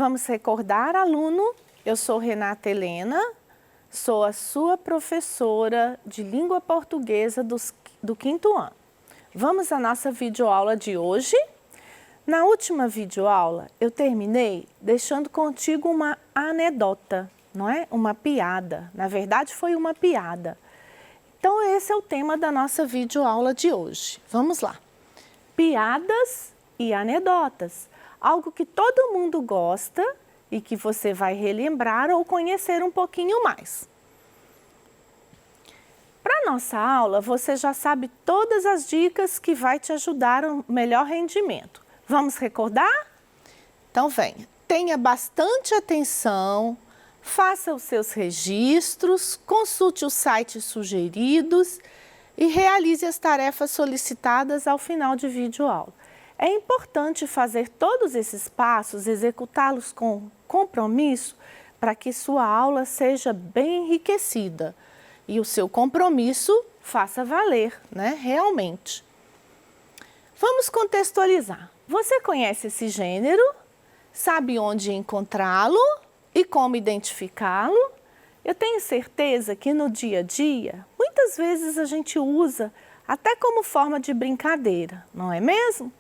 Vamos recordar, aluno? Eu sou Renata Helena, sou a sua professora de língua portuguesa do quinto ano. Vamos à nossa videoaula de hoje? Na última videoaula, eu terminei deixando contigo uma anedota, não é? Uma piada. Na verdade, foi uma piada. Então, esse é o tema da nossa videoaula de hoje. Vamos lá. Piadas e anedotas. Algo que todo mundo gosta e que você vai relembrar ou conhecer um pouquinho mais. Para nossa aula, você já sabe todas as dicas que vai te ajudar a um melhor rendimento. Vamos recordar? Então venha, tenha bastante atenção, faça os seus registros, consulte os sites sugeridos e realize as tarefas solicitadas ao final de videoaula. É importante fazer todos esses passos, executá-los com compromisso para que sua aula seja bem enriquecida e o seu compromisso faça valer, né, realmente. Vamos contextualizar. Você conhece esse gênero? Sabe onde encontrá-lo e como identificá-lo? Eu tenho certeza que no dia a dia, muitas vezes a gente usa até como forma de brincadeira, não é mesmo?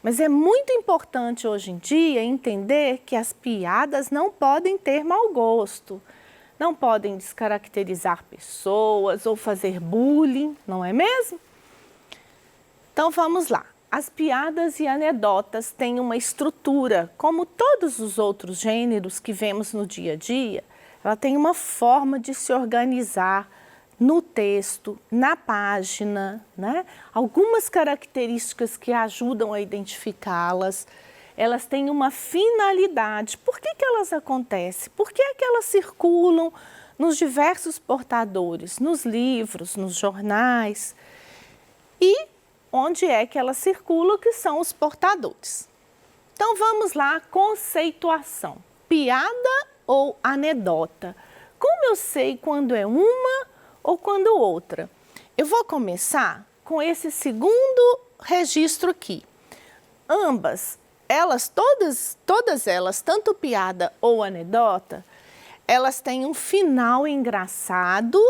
Mas é muito importante hoje em dia entender que as piadas não podem ter mau gosto, não podem descaracterizar pessoas ou fazer bullying, não é mesmo? Então vamos lá. As piadas e anedotas têm uma estrutura, como todos os outros gêneros que vemos no dia a dia, ela tem uma forma de se organizar no texto, na página, né? Algumas características que ajudam a identificá-las, elas têm uma finalidade. Por que elas acontecem? Por que é que elas circulam nos diversos portadores, nos livros, nos jornais? E onde é que elas circulam, que são os portadores. Então vamos lá, conceituação. Piada ou anedota? Como eu sei quando é uma ou quando outra? Eu vou começar com esse segundo registro aqui. Ambas, todas elas, tanto piada ou anedota, elas têm um final engraçado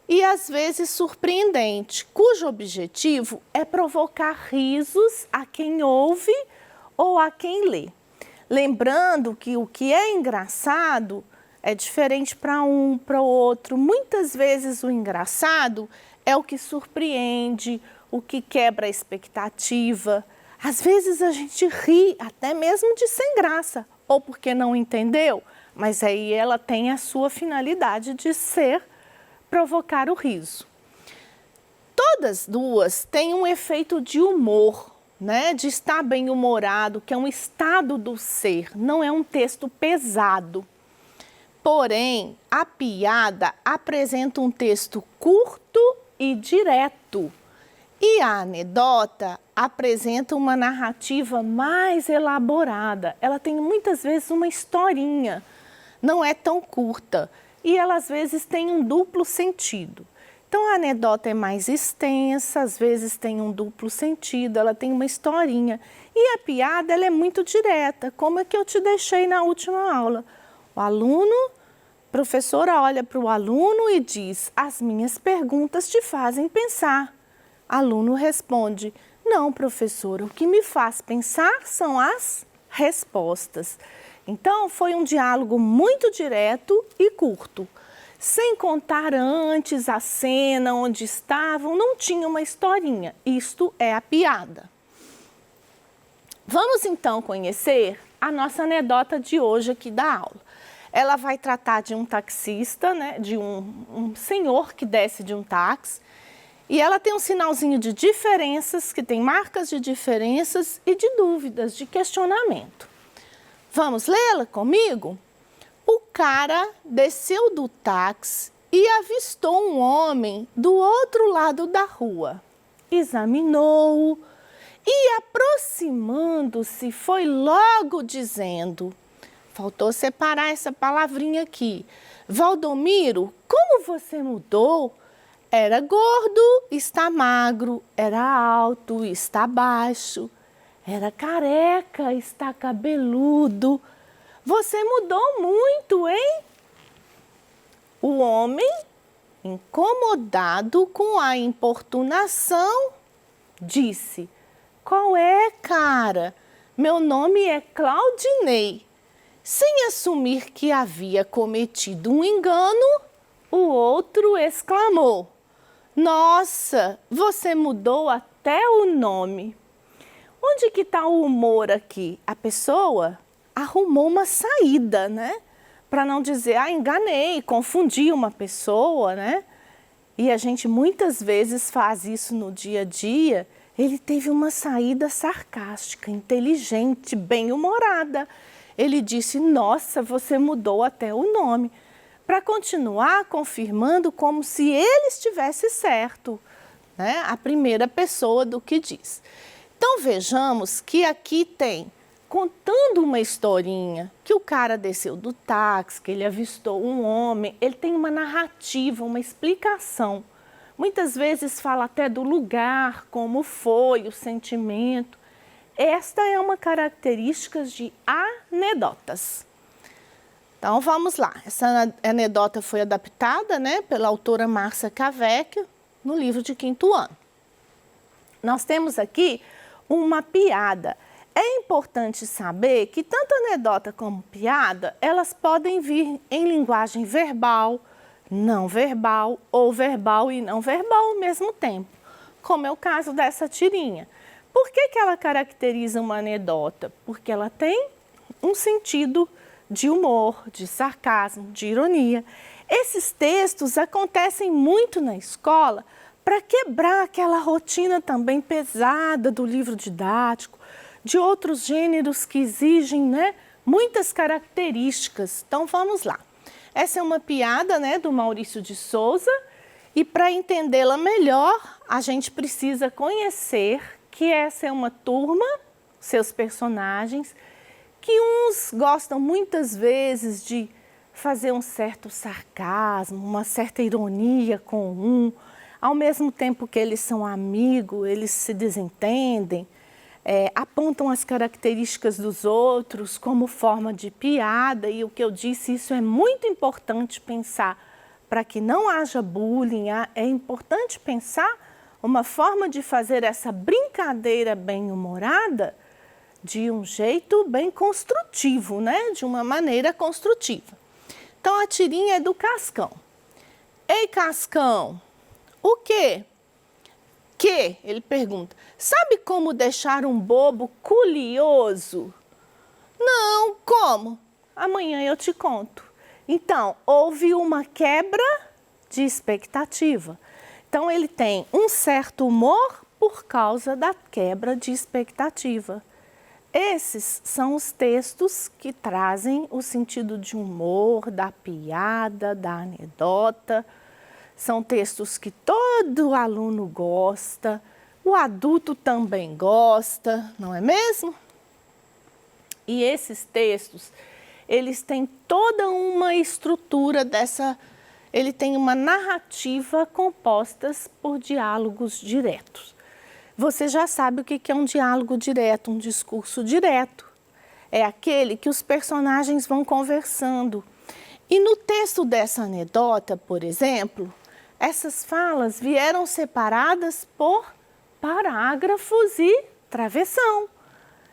e às vezes surpreendente, cujo objetivo é provocar risos a quem ouve ou a quem lê. Lembrando que o que é engraçado é diferente para um, para o outro. Muitas vezes o engraçado é o que surpreende, o que quebra a expectativa. Às vezes a gente ri até mesmo de sem graça, ou porque não entendeu, mas aí ela tem a sua finalidade de provocar o riso. Todas duas têm um efeito de humor, né? De estar bem-humorado, que é um estado do ser, não é um texto pesado. Porém, a piada apresenta um texto curto e direto. E a anedota apresenta uma narrativa mais elaborada. Ela tem muitas vezes uma historinha, não é tão curta. E ela às vezes tem um duplo sentido. Então a anedota é mais extensa, às vezes tem um duplo sentido, ela tem uma historinha. E a piada ela é muito direta, como é que eu te deixei na última aula. O aluno, a professora olha para o aluno e diz: as minhas perguntas te fazem pensar. Aluno responde: não, professora, o que me faz pensar são as respostas. Então, foi um diálogo muito direto e curto. Sem contar antes a cena onde estavam, não tinha uma historinha. Isto é a piada. Vamos então conhecer a nossa anedota de hoje aqui da aula. Ela vai tratar de um taxista, né, de um senhor que desce de um táxi. E ela tem um sinalzinho de diferenças, que tem marcas de diferenças e de dúvidas, de questionamento. Vamos lê-la comigo? O cara desceu do táxi e avistou um homem do outro lado da rua. Examinou-o e, aproximando-se, foi logo dizendo... Faltou separar essa palavrinha aqui. Valdomiro, como você mudou? Era gordo, está magro. Era alto, está baixo. Era careca, está cabeludo. você mudou muito, hein? O homem, incomodado com a importunação, disse: qual é, cara? Meu nome é Claudinei. Sem assumir que havia cometido um engano, o outro exclamou: nossa, você mudou até o nome. Onde que está o humor aqui? A pessoa arrumou uma saída, né? Para não dizer, enganei, confundi uma pessoa, né? E a gente muitas vezes faz isso no dia a dia. Ele teve uma saída sarcástica, inteligente, bem-humorada. Ele disse: nossa, você mudou até o nome. Para continuar confirmando como se ele estivesse certo, né? A primeira pessoa do que diz. Então vejamos que aqui tem, contando uma historinha, que o cara desceu do táxi, que ele avistou um homem, ele tem uma narrativa, uma explicação. Muitas vezes fala até do lugar, como foi, o sentimento. Esta é uma característica de anedotas. Então vamos lá, essa anedota foi adaptada, né, pela autora Márcia Cavecchia no livro de 5º ano. Nós temos aqui uma piada. É importante saber que tanto anedota como piada, elas podem vir em linguagem verbal, não verbal ou verbal e não verbal ao mesmo tempo, como é o caso dessa tirinha. Por que ela caracteriza uma anedota? Porque ela tem um sentido de humor, de sarcasmo, de ironia. Esses textos acontecem muito na escola para quebrar aquela rotina também pesada do livro didático, de outros gêneros que exigem, né, muitas características. Então vamos lá. Essa é uma piada, né, do Maurício de Souza, e para entendê-la melhor, a gente precisa conhecer que essa é uma turma, seus personagens, que uns gostam muitas vezes de fazer um certo sarcasmo, uma certa ironia com um, ao mesmo tempo que eles são amigos, eles se desentendem, apontam as características dos outros como forma de piada, e o que eu disse, isso é muito importante pensar, para que não haja bullying, é importante pensar uma forma de fazer essa brincadeira bem-humorada de um jeito bem construtivo, né? De uma maneira construtiva. Então, a tirinha é do Cascão. Ei, Cascão, o quê? Que? Ele pergunta. Sabe como deixar um bobo curioso? Não, como? Amanhã eu te conto. Então, houve uma quebra de expectativa. Então, ele tem um certo humor por causa da quebra de expectativa. Esses são os textos que trazem o sentido de humor, da piada, da anedota. São textos que todo aluno gosta, o adulto também gosta, não é mesmo? E esses textos, eles têm toda uma estrutura ele tem uma narrativa composta por diálogos diretos. Você já sabe o que é um diálogo direto, um discurso direto. É aquele que os personagens vão conversando. E no texto dessa anedota, por exemplo, essas falas vieram separadas por parágrafos e travessão.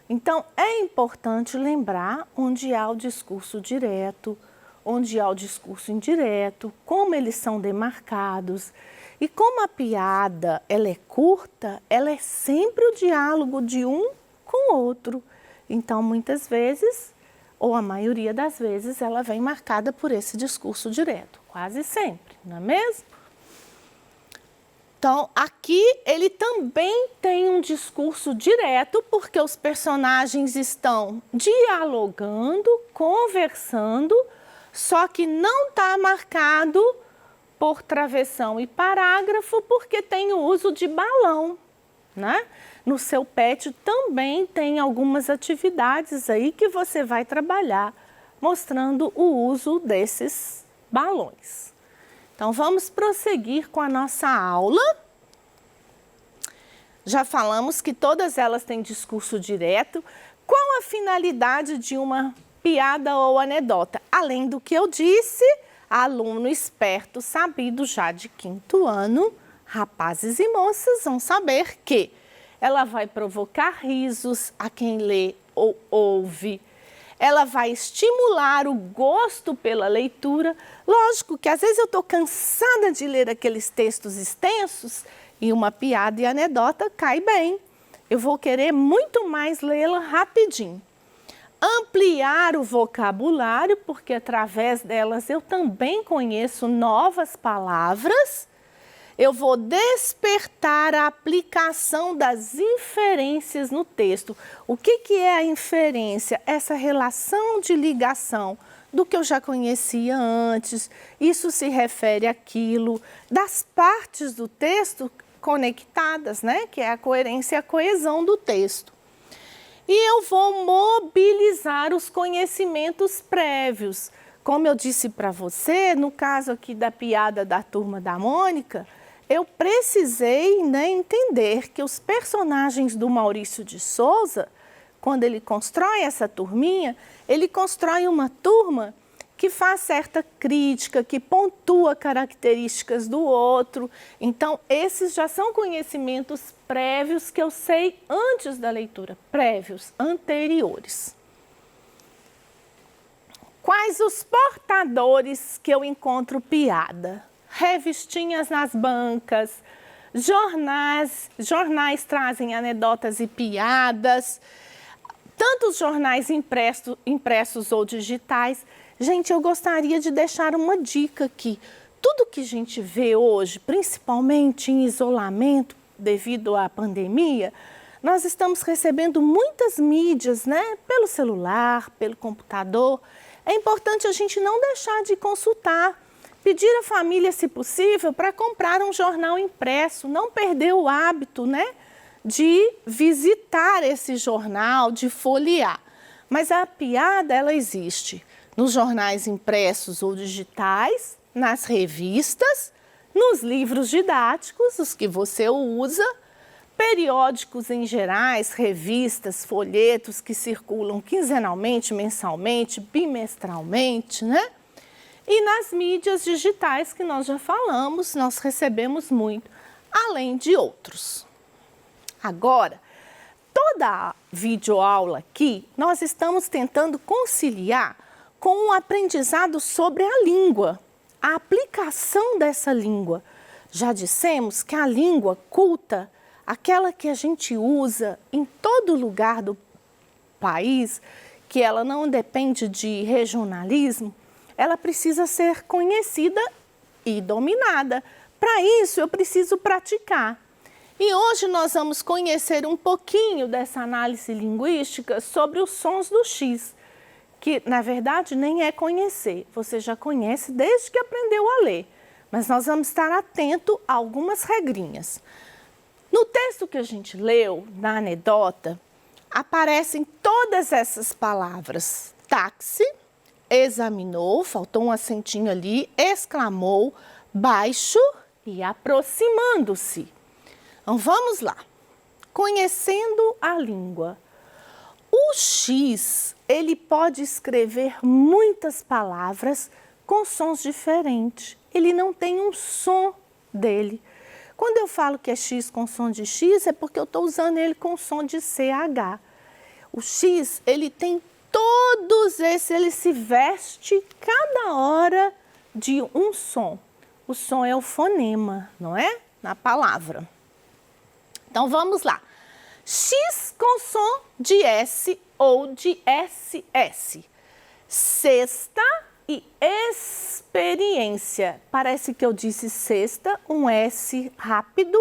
Então, é importante lembrar onde há o discurso direto, onde há o discurso indireto, como eles são demarcados. E como a piada ela é curta, ela é sempre o diálogo de um com o outro. Então, muitas vezes, ou a maioria das vezes, ela vem marcada por esse discurso direto. Quase sempre, não é mesmo? Então, aqui ele também tem um discurso direto, porque os personagens estão dialogando, conversando, só que não está marcado por travessão e parágrafo, porque tem o uso de balão, né? No seu PET também tem algumas atividades aí que você vai trabalhar, mostrando o uso desses balões. Então, vamos prosseguir com a nossa aula. Já falamos que todas elas têm discurso direto. Qual a finalidade de uma piada ou anedota. Além do que eu disse, aluno esperto, sabido já de 5º ano, rapazes e moças vão saber que ela vai provocar risos a quem lê ou ouve. Ela vai estimular o gosto pela leitura. Lógico que às vezes eu estou cansada de ler aqueles textos extensos e uma piada e anedota cai bem. Eu vou querer muito mais lê-la rapidinho. Ampliar o vocabulário, porque através delas eu também conheço novas palavras. Eu vou despertar a aplicação das inferências no texto. O que é a inferência? Essa relação de ligação do que eu já conhecia antes. Isso se refere àquilo das partes do texto conectadas, né? Que é a coerência e a coesão do texto. E eu vou mobilizar os conhecimentos prévios. Como eu disse para você, no caso aqui da piada da Turma da Mônica, eu precisei, né, entender que os personagens do Maurício de Souza, quando ele constrói essa turminha, ele constrói uma turma que faz certa crítica, que pontua características do outro. Então, esses já são conhecimentos prévios que eu sei antes da leitura, prévios, anteriores. Quais os portadores que eu encontro piada? Revistinhas nas bancas, jornais trazem anedotas e piadas, tanto os jornais impressos ou digitais. Gente, eu gostaria de deixar uma dica aqui. Tudo que a gente vê hoje, principalmente em isolamento devido à pandemia, nós estamos recebendo muitas mídias, né? Pelo celular, pelo computador. É importante a gente não deixar de consultar, pedir à família, se possível, para comprar um jornal impresso, não perder o hábito, né? De visitar esse jornal, de folhear. Mas a piada, ela existe nos jornais impressos ou digitais, nas revistas, nos livros didáticos, os que você usa, periódicos em gerais, revistas, folhetos que circulam quinzenalmente, mensalmente, bimestralmente, né? E nas mídias digitais que nós já falamos, nós recebemos muito, além de outros. Agora, toda a videoaula aqui, nós estamos tentando conciliar com o aprendizado sobre a língua, a aplicação dessa língua. Já dissemos que a língua culta, aquela que a gente usa em todo lugar do país, que ela não depende de regionalismo, ela precisa ser conhecida e dominada. Para isso, eu preciso praticar. E hoje nós vamos conhecer um pouquinho dessa análise linguística sobre os sons do X, que, na verdade, nem é conhecer. Você já conhece desde que aprendeu a ler. Mas nós vamos estar atento a algumas regrinhas. No texto que a gente leu, na anedota, aparecem todas essas palavras. Táxi, examinou, faltou um acentinho ali, exclamou, baixo e aproximando-se. Então, vamos lá. Conhecendo a língua. O X, ele pode escrever muitas palavras com sons diferentes. Ele não tem um som dele. Quando eu falo que é X com som de X, é porque eu estou usando ele com som de CH. O X, ele tem todos esses, ele se veste cada hora de um som. O som é o fonema, não é? Na palavra. Então, vamos lá. X com som de S ou de SS. Sexta e experiência. Parece que eu disse sexta, um S rápido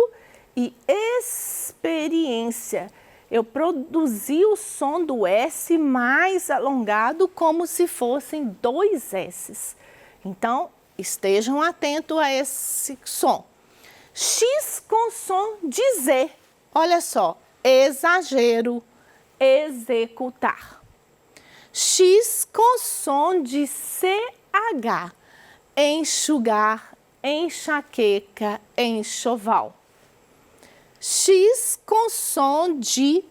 e experiência. Eu produzi o som do S mais alongado como se fossem 2 S's. Então, estejam atentos a esse som. X com som de Z. Olha só, exagero, executar. X com som de CH, enxugar, enxaqueca, enxoval. X com som de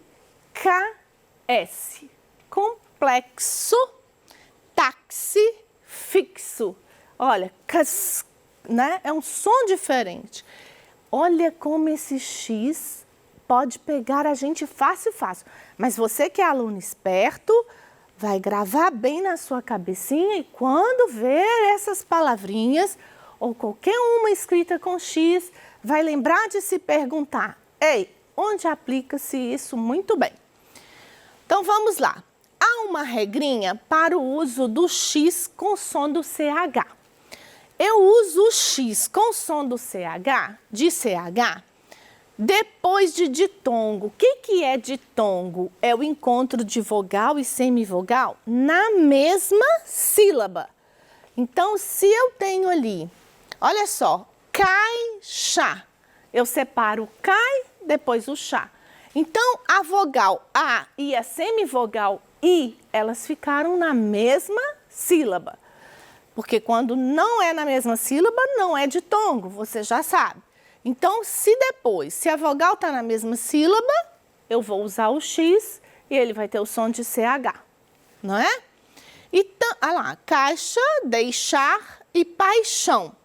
KS, complexo, táxi, fixo. Olha, né? É um som diferente. Olha como esse X pode pegar a gente fácil, fácil. Mas você que é aluno esperto, vai gravar bem na sua cabecinha e quando ver essas palavrinhas ou qualquer uma escrita com X, vai lembrar de se perguntar, ei, onde aplica-se isso muito bem? Então vamos lá. Há uma regrinha para o uso do X com som do CH. Eu uso o X com som do CH, de CH, depois de ditongo. O que é ditongo? É o encontro de vogal e semivogal na mesma sílaba. Então, se eu tenho ali, olha só, caixa, eu separo o cai, depois o chá. Então, a vogal A e a semivogal I, elas ficaram na mesma sílaba. Porque quando não é na mesma sílaba, não é ditongo, você já sabe. Então, se a vogal está na mesma sílaba, eu vou usar o X e ele vai ter o som de CH, não é? Então, olha lá, caixa, deixar e paixão.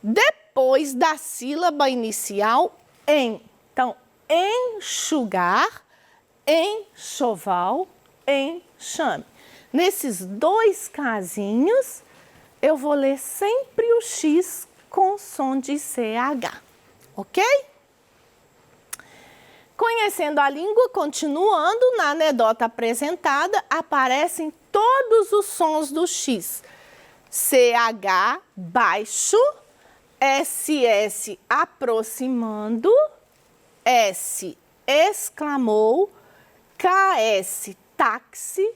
Depois da sílaba inicial, em. Então, enxugar, enxoval, enxame. Nesses dois casinhos, eu vou ler sempre o X com som de CH, ok? Conhecendo a língua, continuando, na anedota apresentada, aparecem todos os sons do X. CH baixo, SS aproximando, S exclamou, KS táxi,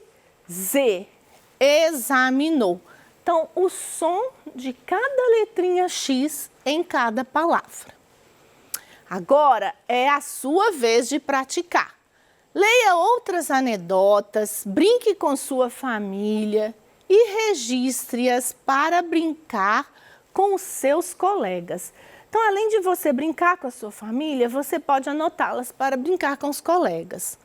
Z examinou. Então, o som de cada letrinha X em cada palavra. Agora é a sua vez de praticar. Leia outras anedotas, brinque com sua família e registre-as para brincar com os seus colegas. Então, além de você brincar com a sua família, você pode anotá-las para brincar com os colegas.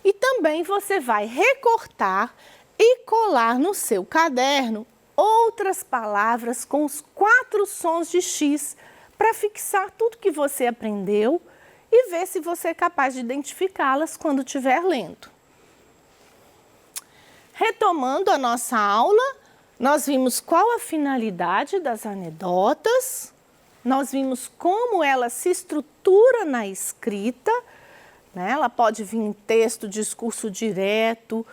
E também você vai recortar e colar no seu caderno outras palavras com os 4 sons de X para fixar tudo que você aprendeu e ver se você é capaz de identificá-las quando estiver lendo. Retomando a nossa aula, nós vimos qual a finalidade das anedotas, nós vimos como ela se estrutura na escrita, né? Ela pode vir em texto, discurso direto,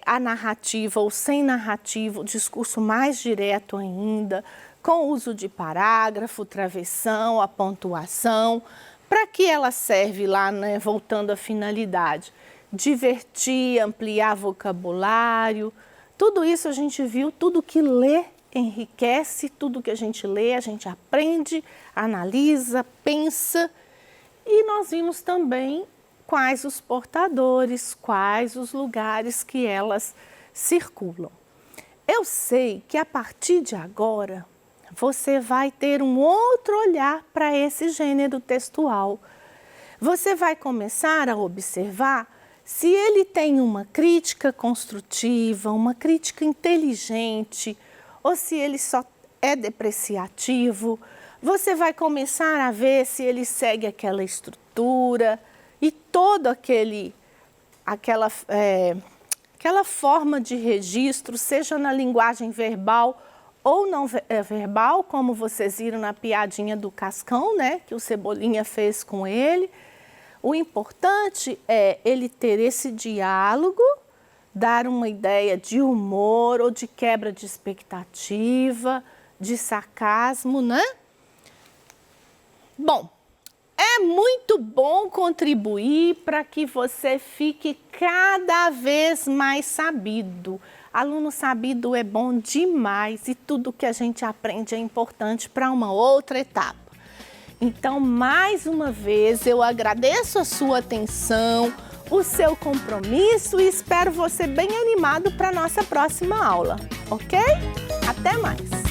a narrativa ou sem narrativa, o discurso mais direto ainda, com uso de parágrafo, travessão, a pontuação. Para que ela serve lá, né? Voltando à finalidade? Divertir, ampliar vocabulário, tudo isso a gente viu, tudo que lê enriquece, tudo que a gente lê, a gente aprende, analisa, pensa. E nós vimos também quais os portadores, quais os lugares que elas circulam. Eu sei que a partir de agora você vai ter um outro olhar para esse gênero textual. Você vai começar a observar se ele tem uma crítica construtiva, uma crítica inteligente, ou se ele só é depreciativo. Você vai começar a ver se ele segue aquela estrutura e toda aquela forma de registro, seja na linguagem verbal ou não verbal, como vocês viram na piadinha do Cascão, né, que o Cebolinha fez com ele. O importante é ele ter esse diálogo, dar uma ideia de humor ou de quebra de expectativa, de sarcasmo, né? Bom, é muito bom contribuir para que você fique cada vez mais sabido. Aluno sabido é bom demais e tudo que a gente aprende é importante para uma outra etapa. Então, mais uma vez, eu agradeço a sua atenção, o seu compromisso e espero você bem animado para a nossa próxima aula, ok? Até mais!